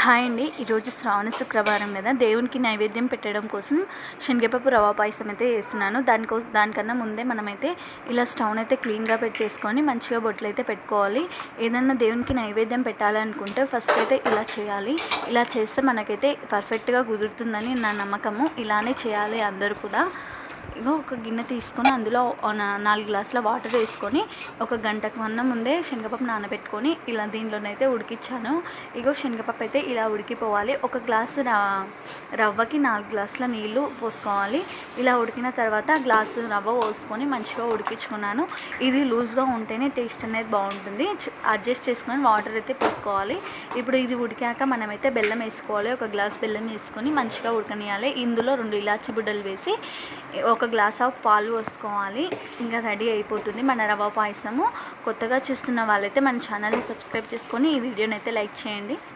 Hi అండి. ఈరోజు శ్రావణ శుక్రవారం కదా, దేవునికి నైవేద్యం పెట్టడం కోసం శనగపప్పు రవ్వ పాయసం అయితే చేస్తున్నాను. దానికన్నా ముందే మనమైతే ఇలా స్టవ్ని అయితే క్లీన్గా పెట్టేసుకొని మంచిగా బొట్లు అయితే పెట్టుకోవాలి. ఏదన్నా దేవునికి నైవేద్యం పెట్టాలనుకుంటే ఫస్ట్ అయితే ఇలా చేయాలి. ఇలా చేస్తే మనకైతే పర్ఫెక్ట్గా కుదురుతుందని నా నమ్మకము. ఇలానే చేయాలి అందరూ కూడా. ఇగో ఒక గిన్నె తీసుకొని అందులో 4 గ్లాసుల వాటర్ వేసుకొని ఒక గంటకు ముందే శనగపప్పు నానబెట్టుకొని ఇలా దీంట్లోనైతే ఉడికించాను. ఇగో శనగపప్పు అయితే ఇలా ఉడికిపోవాలి. ఒక గ్లాసు రవ్వకి 4 గ్లాసుల నీళ్ళు పోసుకోవాలి. ఇలా ఉడికిన తర్వాత గ్లాసు రవ్వ పోసుకొని మంచిగా ఉడికించుకున్నాను. ఇది లూజ్గా ఉంటేనే టేస్ట్ అనేది బాగుంటుంది. అడ్జస్ట్ చేసుకొని వాటర్ అయితే పోసుకోవాలి. ఇప్పుడు ఇది ఉడికాక మనమైతే బెల్లం వేసుకోవాలి. ఒక గ్లాస్ బెల్లం వేసుకొని మంచిగా ఉడకనియాలి. ఇందులో 2 ఇలాచి బుడ్డలు వేసి ఒక గ్లాస్ ఆఫ్ పాలు పోసుకోవాలి. ఇంకా రెడీ అయిపోతుంది మన రవ్వ పాయసము. కొత్తగా చూస్తున్న వాళ్ళైతే మన ఛానల్ని సబ్స్క్రైబ్ చేసుకొని ఈ వీడియోని అయితే లైక్ చేయండి.